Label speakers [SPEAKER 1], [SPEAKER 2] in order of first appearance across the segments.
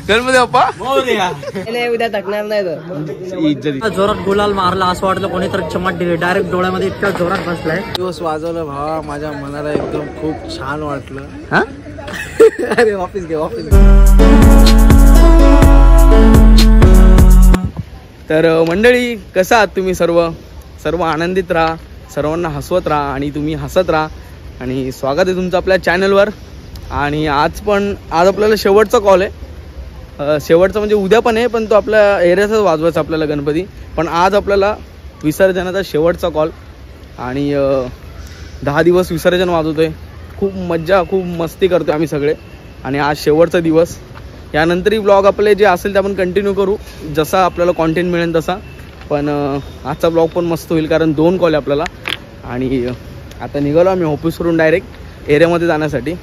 [SPEAKER 1] गणपती बाप्पा
[SPEAKER 2] उद्या थकणार नाही तर
[SPEAKER 3] जोरात गुलाल मारला असं वाटलं कोणीतरी चमट दिली डायरेक्ट डोळ्यामध्ये इतका जोरात बसलाय.
[SPEAKER 1] दिवस वाजवलं भावा, माझ्या मनाला एकदम खूप छान वाटलं. हा अरे वापिस घे वापिस. तर मंडळी कसं आहात तुम्ही सर्व आनंदित राहा, सर्वांना हसवत राहा आणि तुम्ही हसत राहा. आणि स्वागत आहे तुमचं आपल्या चॅनलवर. आणि आज आपल्याला शेवटचा कॉल आहे. शेवटचा म्हणजे उद्या पण आहे, पण तो आपल्या एरियाचाच वाजवायचा आपल्याला गणपती. पण आज आपल्याला विसर्जनाचा शेवटचा कॉल आणि 10 दिवस विसर्जन वाजवतोय. खूप मज्जा खूप मस्ती करतोय आम्ही सगळे. आणि आज शेवटचा दिवस. यानंतरही ब्लॉग आपले जे असेल ते आपण कंटिन्यू करू जसा आपल्याला कॉन्टेंट मिळेल तसा. पण आजचा ब्लॉग पण मस्त होईल कारण 2 कॉल आहे आपल्याला. आणि आता निघालो आम्ही ऑफिसवरून डायरेक्ट एरियामध्ये जाण्यासाठी.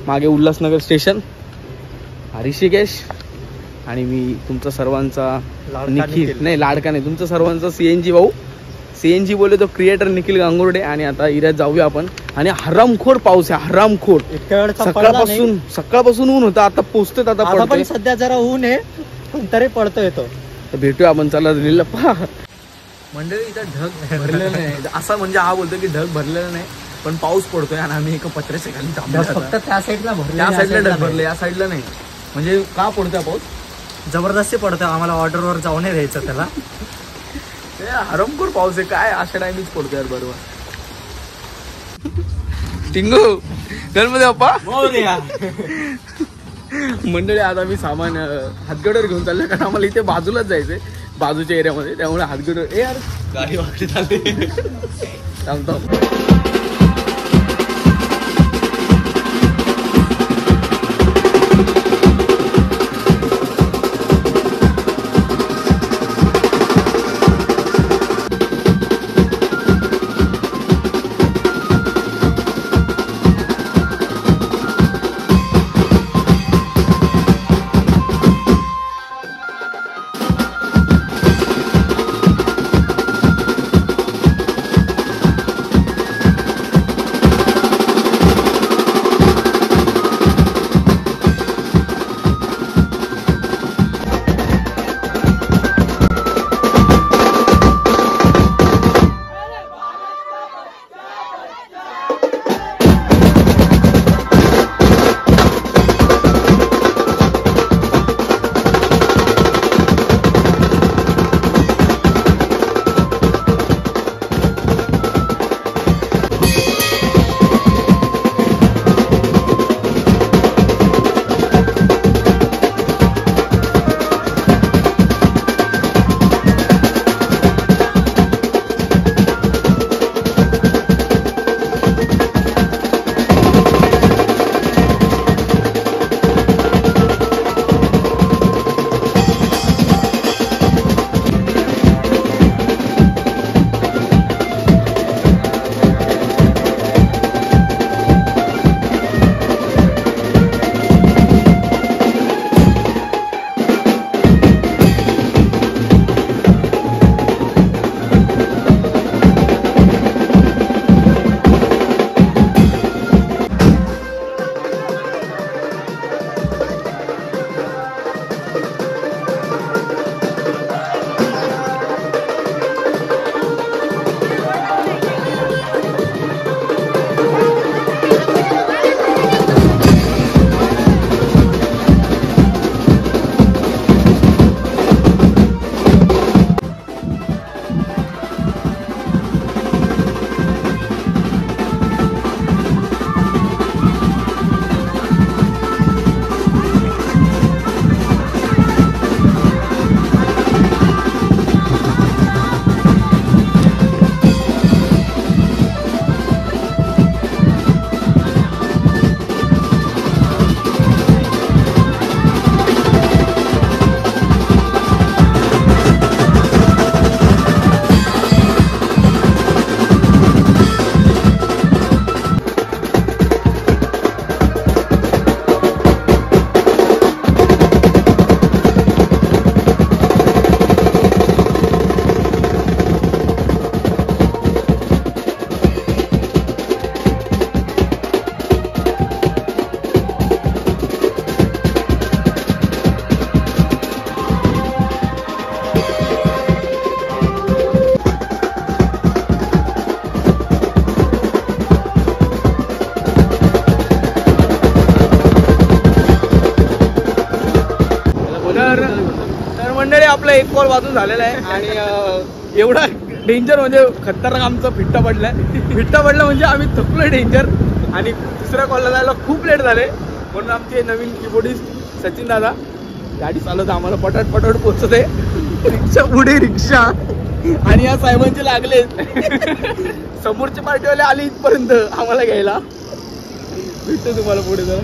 [SPEAKER 1] मागे उल्हासनगर स्टेशन, ऋषिकेश आणि मी तुमचा सर्वांचा निखिल नाही लाडका नाही तुमचा सर्वांचा CNG भाऊ. CNG बोले तो क्रिएटर निखिल गांगुर्डे. आणि आता एरियात जाऊया आपण. आणि हरामखोर पाऊस आहे, हरामखोर. सकाळपासून ऊन होता, आता पोचतोय आता
[SPEAKER 3] पण सध्या जरा ऊन आहे पण तरी पडतोय तो.
[SPEAKER 1] तर भेटूया आपण. चला लिहिलं मंडळी इथं ढग भरलेलं नाही. असं म्हणजे हा बोलतो की ढग भरलेलं नाही पण पाऊस पडतोय. आणि आम्ही एका पत्र्याच्या खाली थांबलो.
[SPEAKER 3] फक्त त्या साईडला भरले,
[SPEAKER 1] त्या साईडला ढग भरले, या साईडला नाही. म्हणजे का पडतोय पाऊस?
[SPEAKER 3] जबरदस्ती पडतोय. आम्हाला ऑर्डरवर जाऊन नाही द्यायचं त्याला.
[SPEAKER 1] हरमखोर पाऊस आहे काय अशा टाइमीच पडतो यार. बरोबर टिंगू गणपती बाप्पा. मंडळी आता मी सामान हातगडवर घेऊन चाललोय कारण आम्हाला इथे बाजूलाच जायचंय, बाजूच्या एरियामध्ये. त्यामुळे हातगडवर यार गाडी वाकडी चालली. थांबतो. आपला एक कॉल वाजून झालेला आहे आणि एवढा डेंजर म्हणजे खतरनाक आमचा फिट्टा पडलाय. फिट्टा पडला म्हणजे आम्ही थकलोय डेंजर. आणि दुसऱ्या कॉलला जायला खूप लेट झाले म्हणून आमचे नवीन कीबोर्डिस्ट सचिन दादा गाडी चालवत आम्हाला पटाट पोचते. रिक्षा पुढे रिक्षा आणि या साहेबांचे लागले. समोरच्या पार्टीवाले आले इथपर्यंत आम्हाला घ्यायला. भेटतो तुम्हाला पुढे जरा.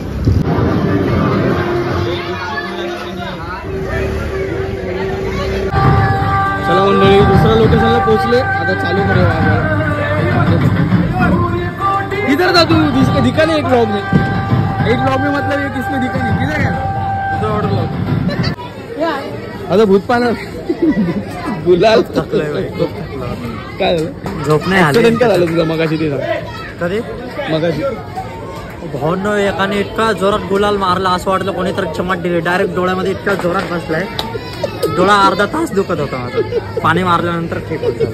[SPEAKER 1] चला मंडळी दुसऱ्या लोकेशनला पोहोचले. आता चालू करूया. इधर था तू दिखा नहीं एक ब्लॉग में मतलब ये किसमें दिखा नहीं किधर है आता भूत पाना गुलाल काय झालं
[SPEAKER 3] झोप नाही आली.
[SPEAKER 1] ऍक्सिडेंट काय झालं तुझा मगाशी ते सांग.
[SPEAKER 3] कधी
[SPEAKER 1] मगाशी
[SPEAKER 3] भाऊंनो एकाने इतका जोरात गुलाल मारला असं वाटलं कोणीतरी चमट दिली. डायरेक्ट डोळ्यामध्ये इतका जोरात बसलाय. डोळा अर्धा तास दुखत होता माझा. पाणी मारल्यानंतर ठीक होतं.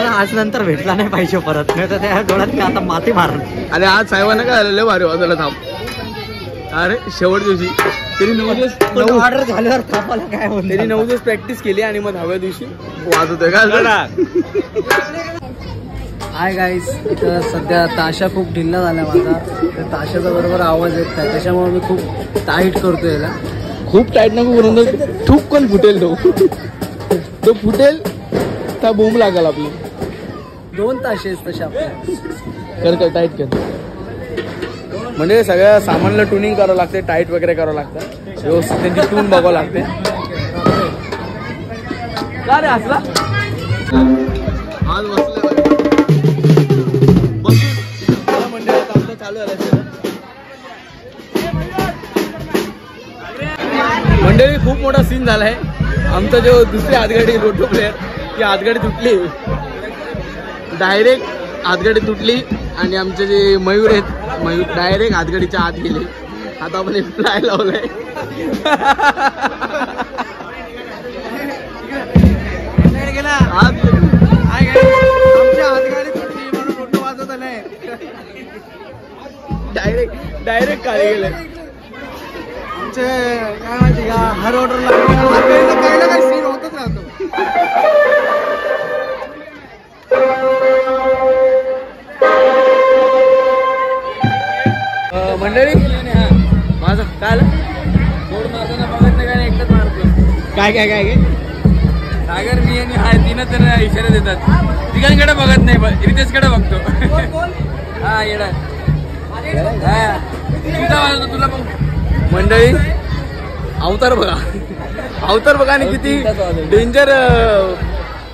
[SPEAKER 3] आज नंतर भेटला नाही पाहिजे परत. नाही तर त्या डोळ्यात मी आता माती मारली.
[SPEAKER 1] आणि आज साहेबांना काय झालेलं भारी वाजायला थांब. अरे शेवट दिवशी त्यांनी
[SPEAKER 3] ऑर्डर झाल्यावर थांबायला काय होतं.
[SPEAKER 1] त्यांनी 9 दिवस प्रॅक्टिस केली आणि मग 10व्या दिवशी वाजवतोय काय.
[SPEAKER 2] हाय गाईस, इथं सध्या ताशा खूप ढिल्ला झाला माझा. तर ताशाचा बरोबर आवाज येत नाही त्याच्यामुळे मी खूप टाईट करतो याला.
[SPEAKER 1] खूप टाईट नको करून थूक पण फुटेल. तो फुटेल तर बोंब लागेल आपली.
[SPEAKER 2] 2 ताशे तशा आपल्या.
[SPEAKER 1] कर टाईट कर. म्हणजे सगळ्या सामानला ट्युनिंग करावं लागते. टाईट वगैरे करावं लागतं. व्यवस्थित त्यांची ट्यून बघावं लागते. का रे असला आज बसले चालू झालं. मंडळी खूप मोठा सीन झालाय. आमचा जो दुसरी हातगाडी रोटो प्लेअर ती हातगाडी तुटली. डायरेक्ट हातगाडी तुटली आणि आमचे जे मयूर आहेत मयूर डायरेक्ट हातगाडीच्या आत गेले. आता आपण एक फ्लाय लावलाय. डायरेक्ट काय गेले.
[SPEAKER 2] काय माहिती का हर ऑर्डरला काही ना काही सीन होतच राहतो.
[SPEAKER 1] मंडळी माझं काय बोर्ड मारताना बघत नाही काय एकटाच मारतो. काय काय काय काय सागर मी आणि हा तीन तर इशारा देतात. तिघांकडे बघत नाही रितेशकडे बघतो. हा येडा तुला पण. मंडळी अवतार बघा आणि किती डेंजर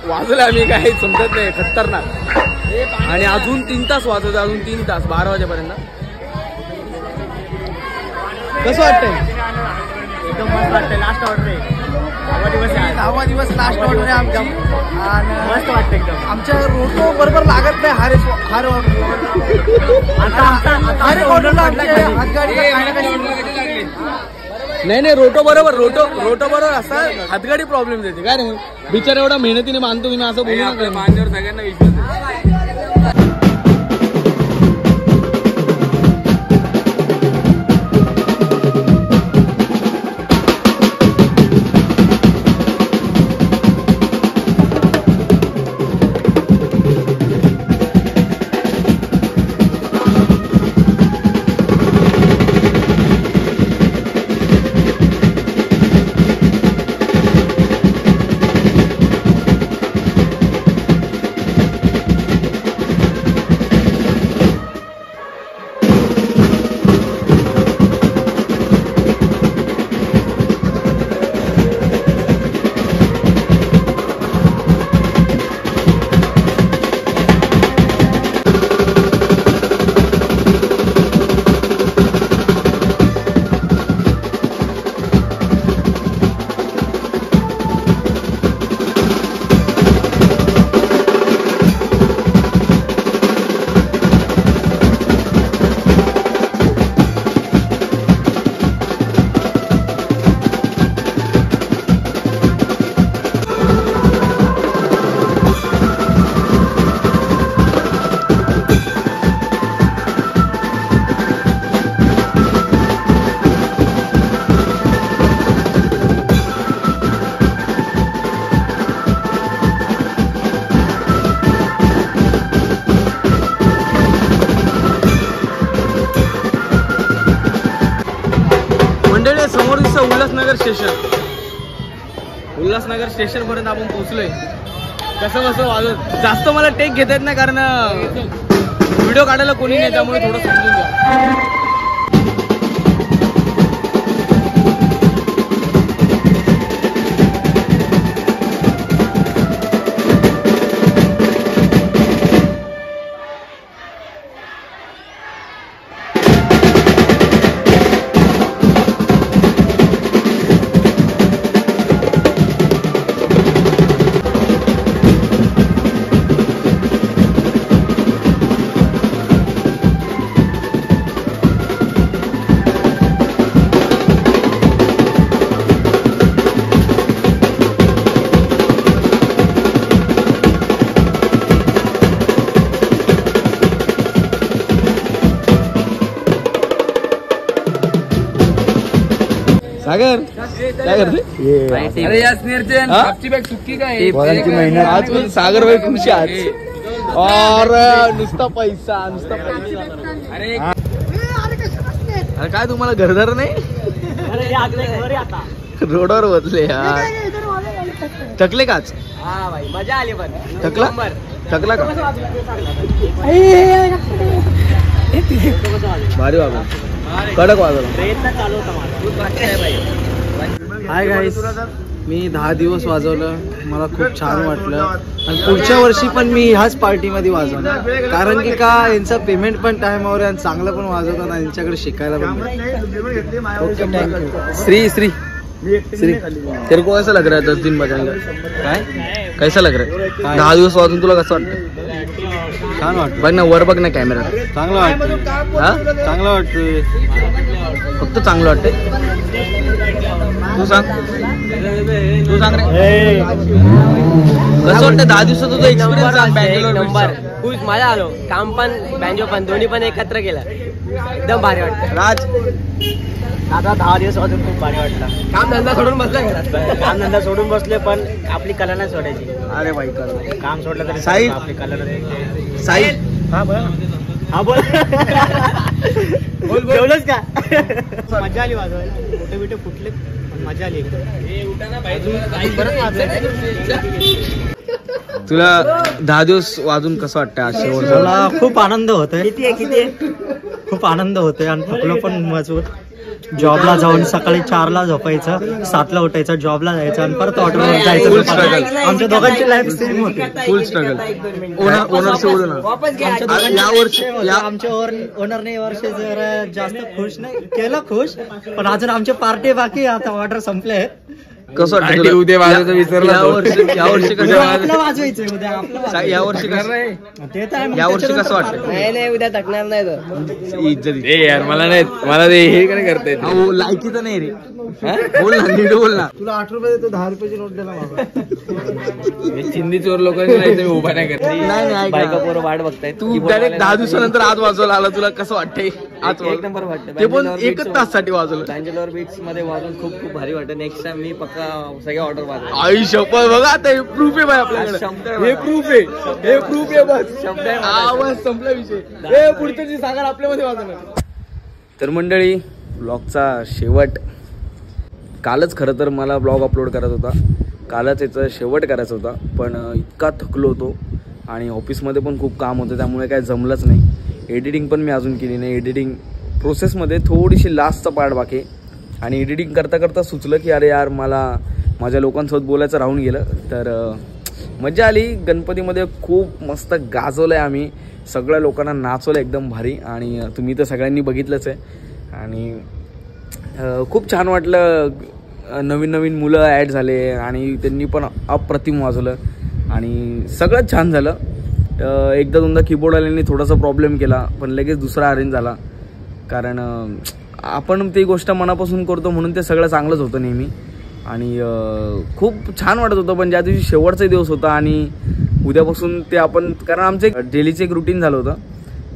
[SPEAKER 1] वाजवलं आम्ही काय समजत नाही. खतरनाक. आणि अजून 3 तास वाजवतो. अजून 3 तास 12 वाजेपर्यंत. कसं वाटतंय.
[SPEAKER 3] एकदम मस्त वाटतंय. लास्ट ऑर्डर आहे.
[SPEAKER 2] 10वा दिवस लास्ट ऑर्डर आहे आमची.
[SPEAKER 3] मस्त वाटतं एकदम.
[SPEAKER 2] आमच्या रोटो बरोबर लागत नाही. हार
[SPEAKER 1] नाही रोटो बरोबर असा हातगाडी प्रॉब्लेम देते काय रे. बिचार एवढा मेहनतीने बांधतो तुम्ही असं बोलू नका. माझ्यावर सगळ्यांना विश्वास उल्हासनगर स्टेशन पर्यंत आपण पोहोचलोय. कसं वाजत जास्त मला टेक घेता येत नाही कारण व्हिडिओ काढायला कोणी नाही, त्यामुळे थोडं समजून घ्या. सागर काय करते?
[SPEAKER 2] अरे या स्नेरचंद आपची बॅग सुट्टी काय
[SPEAKER 1] आज पण सागर भाई खुशी आज और नुसता पैसा. अरे काय तुम्हाला घरदार नाही? रोडवर बसले यार. थकले काच?
[SPEAKER 2] हा भाई मजा आली पण.
[SPEAKER 1] थकला का? भारी वाजला, कडक वाजवला.
[SPEAKER 2] हाय गाईस, मी 10 दिवस वाजवलं, मला खूप छान वाटलं आणि पुढच्या वर्षी पण मी ह्याच पार्टीमध्ये वाजवणार. कारण की का यांचा पेमेंट पण टाइमवर आहे आणि चांगलं पण वाजवतात आणि यांच्याकडे शिकायला पण. Okay, thank you.
[SPEAKER 1] श्री तेरे को कैसा लग रहा है 10 दिन बजाएगा? काय कैसा लग रहा है? 10 दिवस वाजून तुला कसं वाटतं?
[SPEAKER 2] छान वाटतं.
[SPEAKER 1] बघ ना, वर बघ ना कॅमेरा.
[SPEAKER 2] चांगलं वाटतं.
[SPEAKER 1] हा,
[SPEAKER 2] चांगलं वाटतंय.
[SPEAKER 1] फक्त चांगलं वाटतंय. तू सांग रे, कसं वाटतं 10 दिवसाचा तुझा एक्सपिरियन्स सांग. बँगलोर
[SPEAKER 4] खुश, मजा आलो. काम पण बँजो पण दोन्ही पण एकत्र केलं, एकदम भारी वाटतं.
[SPEAKER 1] राज,
[SPEAKER 4] आता 10 दिवस वाजून खूप भारी वाटतं. काम धंदा सोडून बसले घरात. काम धंदा सोडून बसले पण आपली कला नाही सोडायची.
[SPEAKER 1] अरे बाई कर.
[SPEAKER 4] काम सोडलं तरी
[SPEAKER 1] साहिल,
[SPEAKER 4] आपली कला नाही.
[SPEAKER 1] साहिल
[SPEAKER 4] हा बोल. हा बोल. जेवलंच का? मजा आली वाजवायला. मोठे बिटे फुटले, मजा आली.
[SPEAKER 1] तुला 10 दिवस वाजून कसं वाटतं आज शेवट?
[SPEAKER 3] मला खूप आनंद होतोय. खूप आनंद होतोय आणि थकलो पण मजबूत. जॉबला जाऊन सकाळी 4ला झोपायचं, 7ला उठायचं, जॉबला जायचं आणि परत ऑटोवर जायचं.
[SPEAKER 1] फुल स्ट्रगल.
[SPEAKER 3] आमच्या दोघांची लाईफ सेम होती.
[SPEAKER 1] फुल स्ट्रगल. ओनर से बोलू ना. या वर्षी
[SPEAKER 3] आमच्या ओनरने वर्षी जरा जास्त खुश नाही केलं, खुश पण अजून आमचे पार्टी बाकी. आता ऑर्डर संपले.
[SPEAKER 1] कसं वाटतं उद्या वाजायचं विसरला? यावर्षी कसं
[SPEAKER 3] आपलं वाजवायचं उद्या आपलं.
[SPEAKER 1] यावर्षी
[SPEAKER 3] ते तर
[SPEAKER 1] यावर्षी कसं वाटतं?
[SPEAKER 4] नाही उद्या थकणार नाही तर.
[SPEAKER 1] इज्जत यार, मला ते हे काय करता येत. लायकी तर नाही रे. बोल ना, नीट बोल ना.
[SPEAKER 2] तुला 8 रुपये देतो, 10 रुपयाची नोट द्यायला मला.
[SPEAKER 1] चिंदी चोर लोकांनी नाही उभा नाही करत. नाही
[SPEAKER 4] बायका पोरं वाट बघताय.
[SPEAKER 1] तू डायरेक्ट 10 दिवसानंतर आज वाजवला आला, तुला कसं वाटतंय? आज
[SPEAKER 4] एक नंबर वाटतं.
[SPEAKER 1] ते पण 1 तासासाठी वाजवलं.
[SPEAKER 4] बँजलोर बीच मध्ये वाजून खूप खूप भारी वाटतं. नेक्स्ट टाइम मी पक्का सगळ्या ऑर्डर वाजवेन.
[SPEAKER 1] आई शपथ. बघा आता हे प्रूफ आहे भाई आपल्याकडे. हे प्रूफ आहे बस. आवाज संपला विषय. हे पुढचं सागर आपल्यामध्ये वाजवणार. तर मंडळी, ब्लॉगचा शेवट. कालच खरं तर मला ब्लॉग अपलोड करायचा होता, कालच याचा शेवट करायचा होता, पण इतका थकलो होतो आणि ऑफिसमध्ये पण खूप काम होतं, त्यामुळे काय जमलंच नाही. एडिटिंग पण मी अजून केली नाही. एडिटिंग प्रोसेसमध्ये थोडीशी लास्टचा पार्ट बाकी आणि एडिटिंग करता करता सुचलं की अरे यार, मला माझ्या लोकांसोबत बोलायचं राहून गेलं. तर मजा आली. गणपतीमध्ये खूप मस्त गाजवलं आहे आम्ही, सगळ्या लोकांना नाचवलं एकदम भारी. आणि तुम्ही तर सगळ्यांनी बघितलंच आहे. आणि खूप छान वाटलं. नवीन नवीन मुलं ॲड झाले आणि त्यांनी पण अप्रतिम वाजवलं आणि सगळंच छान झालं. एकदा दोनदा कीबोर्डवाल्यांनी थोडासा प्रॉब्लेम केला, पण लगेच दुसरा अरेंज झाला. कारण आपण ती गोष्ट मनापासून करतो म्हणून ते सगळं चांगलंच होतं नेहमी. आणि खूप छान वाटत होतं. पण ज्या दिवशी शेवटचा दिवस होता आणि उद्यापासून ते आपण, कारण आमचं एक डेलीचं एक रुटीन झालं होतं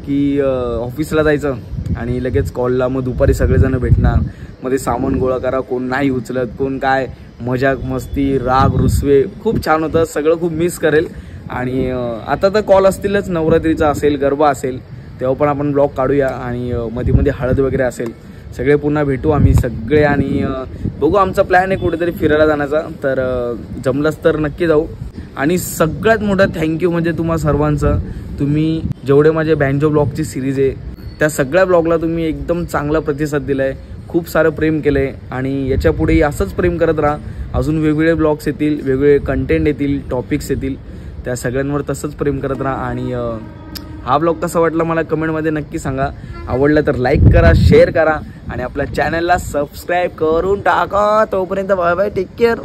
[SPEAKER 1] की ऑफिसला जायचं आणि लगेच कॉलला, मग दुपारी सगळेजण भेटणार, मध्ये सामान गोळा करा, कोण नाही उचलत, कोण काय, मजाक मस्ती, राग रुसवे, खूप छान होतं. सगळं खूप मिस करेल. आणि आता तर कॉल असतीलच, नवरात्रीचा असेल, गरबा असेल, तेव्हा पण आपण ब्लॉग काढूया आणि मध्ये मध्ये हळद वगैरे असेल. सगळे पुन्हा भेटू आम्ही सगळे आणि बघू आमचा प्लॅन आहे कुठेतरी फिरायला जाण्याचा, तर जमलंच तर नक्की जाऊ. आणि सगळ्यात मोठा थँक्यू म्हणजे तुम्हा सर्वांचं, तुम्ही जेवढे माझे बँजो ब्लॉगची सिरीज आहे त्या सगळ्या ब्लॉगला तुम्ही एकदम चांगला प्रतिसाद दिला आहे, खूप सारं प्रेम केलं आहे आणि याच्या पुढेही असंच प्रेम करत राहा. अजून वेगवेगळे ब्लॉग्स येतील, वेगवेगळे कंटेंट येतील, टॉपिक्स येतील, त्या सगळ्यांवर तसंच प्रेम करत राहा. आणि हा ब्लॉग कसा वाटला मला कमेंटमध्ये नक्की सांगा. आवडलं तर लाईक करा, शेअर करा आणि आपल्या चॅनलला सबस्क्राईब करून टाका. तोपर्यंत बाय बाय, टेक केअर.